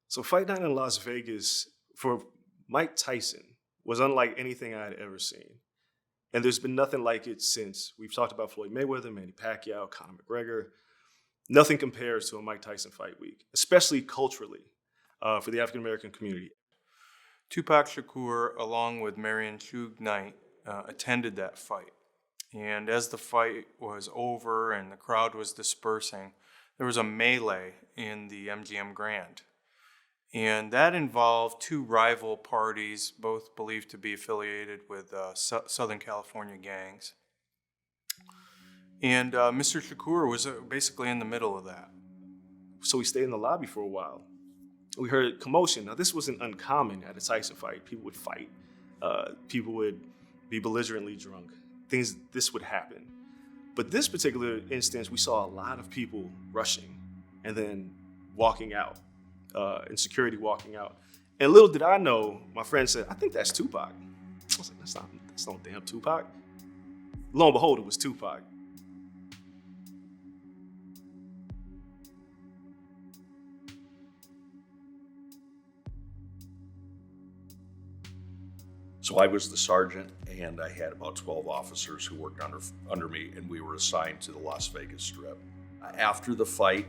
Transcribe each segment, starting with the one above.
So Fight Night in Las Vegas for Mike Tyson was unlike anything I had ever seen. And there's been nothing like it since. We've talked about Floyd Mayweather, Manny Pacquiao, Conor McGregor. Nothing compares to a Mike Tyson fight week, especially culturally for the African American community. Tupac Shakur, along with Marion Suge Knight, attended that fight. And as the fight was over and the crowd was dispersing, there was a melee in the MGM Grand. And that involved two rival parties, both believed to be affiliated with Southern California gangs. And Mr. Shakur was basically in the middle of that. So we stayed in the lobby for a while. We heard commotion. Now, this wasn't uncommon at a Tyson fight. People would fight. People would be belligerently drunk. This would happen. But this particular instance, we saw a lot of people rushing and then walking out, and security walking out. And little did I know, my friend said, "I think that's Tupac." I was like, that's not damn Tupac. Lo and behold, it was Tupac. So I was the sergeant, and I had about 12 officers who worked under me, and we were assigned to the Las Vegas Strip. After the fight,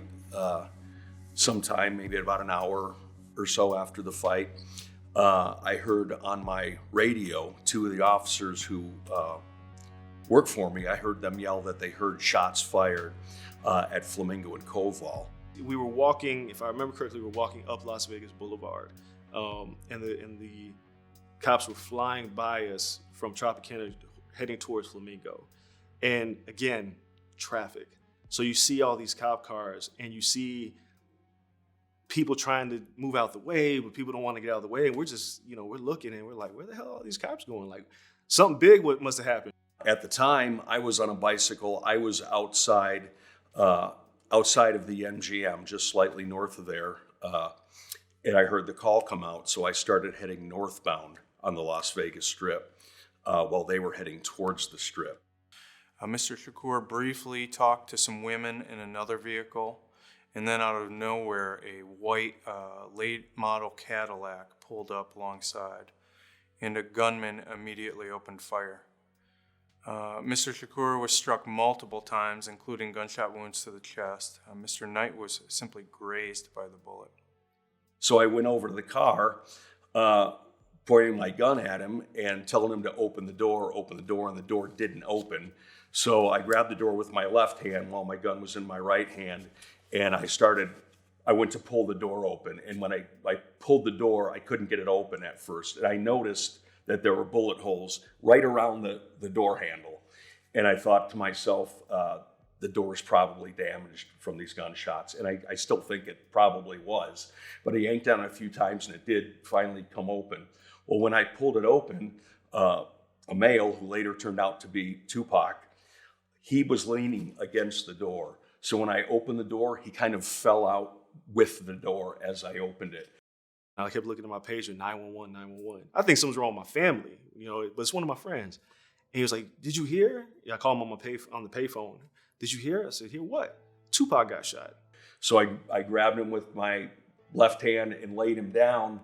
sometime maybe about an hour or so after the fight, I heard on my radio two of the officers who worked for me. I heard them yell that they heard shots fired at Flamingo and Koval. We were walking, if I remember correctly, we were walking up Las Vegas Boulevard, and the cops were flying by us from Tropicana heading towards Flamingo. And again, traffic. So you see all these cop cars and you see people trying to move out the way, but people don't want to get out of the way. And we're just, we're looking and we're like, where the hell are all these cops going? Like, something big must have happened. At the time, I was on a bicycle. I was outside of the MGM, just slightly north of there. And I heard the call come out. So I started heading northbound on the Las Vegas Strip while they were heading towards the Strip. Mr. Shakur briefly talked to some women in another vehicle, and then out of nowhere, a white late model Cadillac pulled up alongside, and a gunman immediately opened fire. Mr. Shakur was struck multiple times, including gunshot wounds to the chest. Mr. Knight was simply grazed by the bullet. So I went over to the car, pointing my gun at him and telling him to open the door, and the door didn't open. So I grabbed the door with my left hand while my gun was in my right hand, and I went to pull the door open. And when I pulled the door, I couldn't get it open at first. And I noticed that there were bullet holes right around the door handle. And I thought to myself, the door's probably damaged from these gunshots. And I still think it probably was. But I yanked on it a few times and it did finally come open. Well, when I pulled it open, a male who later turned out to be Tupac, he was leaning against the door. So when I opened the door, he kind of fell out with the door as I opened it. I kept looking at my pager, 911, 911. I think something's wrong with my family, but it's one of my friends. And he was like, "Did you hear?" Yeah, I called him on the payphone. "Did you hear?" I said, "Hear what?" "Tupac got shot." So I grabbed him with my left hand and laid him down.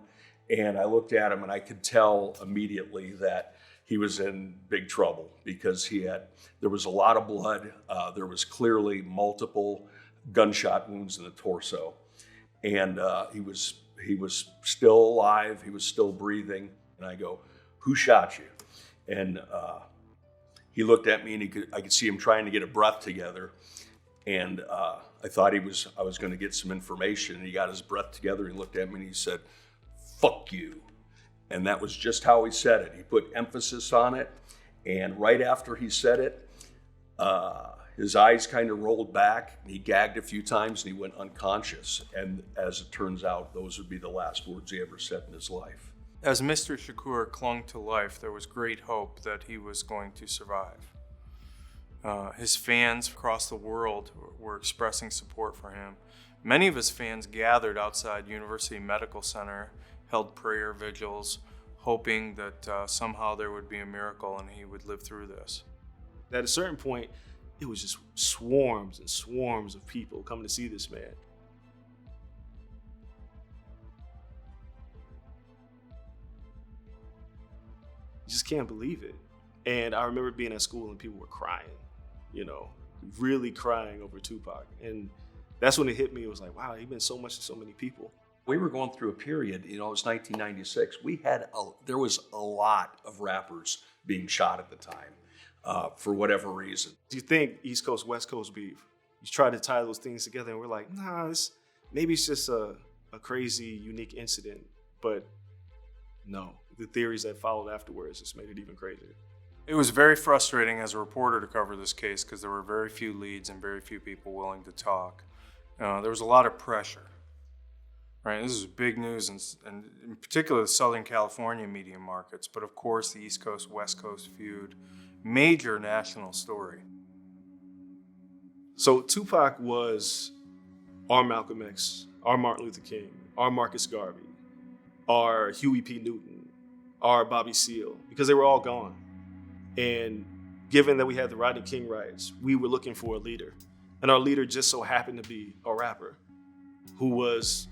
And I looked at him and I could tell immediately that he was in big trouble because there was a lot of blood. There was clearly multiple gunshot wounds in the torso. And he was still alive. He was still breathing. And I go, "Who shot you?" And he looked at me and I could see him trying to get a breath together. And I thought I was going to get some information. And he got his breath together. He looked at me and he said, "Fuck you." And that was just how he said it. He put emphasis on it. And right after he said it, his eyes kind of rolled back. And he gagged a few times and he went unconscious. And as it turns out, those would be the last words he ever said in his life. As Mr. Shakur clung to life, there was great hope that he was going to survive. His fans across the world were expressing support for him. Many of his fans gathered outside University Medical Center, held prayer vigils, hoping that somehow there would be a miracle and he would live through this. At a certain point, it was just swarms and swarms of people coming to see this man. just can't believe it. And I remember being at school and people were crying, really crying over Tupac. And that's when it hit me. It was like, wow, he meant so much to so many people. We were going through a period, it was 1996. There was a lot of rappers being shot at the time for whatever reason. Do you think East Coast, West Coast beef? You try to tie those things together and we're like, nah, maybe it's just a crazy, unique incident. But no, the theories that followed afterwards just made it even crazier. It was very frustrating as a reporter to cover this case because there were very few leads and very few people willing to talk. There was a lot of pressure. Right, this is big news, and in particular the Southern California media markets, but of course the East Coast, West Coast feud, major national story. So Tupac was our Malcolm X, our Martin Luther King, our Marcus Garvey, our Huey P. Newton, our Bobby Seale, because they were all gone. And given that we had the Rodney King riots, we were looking for a leader. And our leader just so happened to be a rapper who was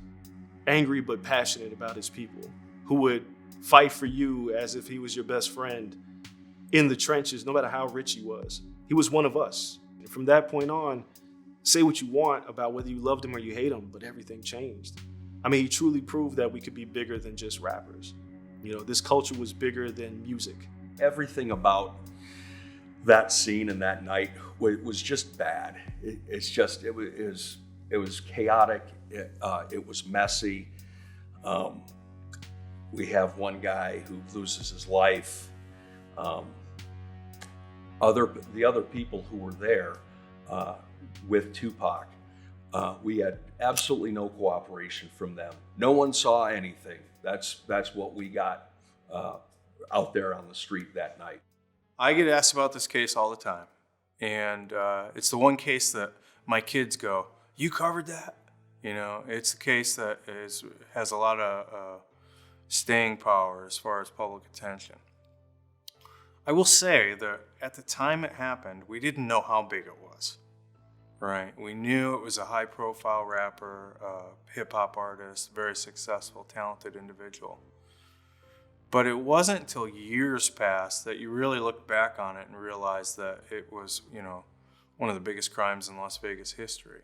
angry but passionate about his people, who would fight for you as if he was your best friend in the trenches, no matter how rich he was. He was one of us. And from that point on, say what you want about whether you loved him or you hate him, but everything changed. I mean, he truly proved that we could be bigger than just rappers. This culture was bigger than music. Everything about that scene and that night was just bad. It was chaotic. It was messy. We have one guy who loses his life. The other people who were there with Tupac, we had absolutely no cooperation from them. No one saw anything. That's what we got out there on the street that night. I get asked about this case all the time, and it's the one case that my kids go, "You covered that?" It's a case that has a lot of staying power as far as public attention. I will say that at the time it happened, we didn't know how big it was, right? We knew it was a high-profile rapper, hip-hop artist, very successful, talented individual. But it wasn't until years passed that you really look back on it and realize that it was, one of the biggest crimes in Las Vegas history.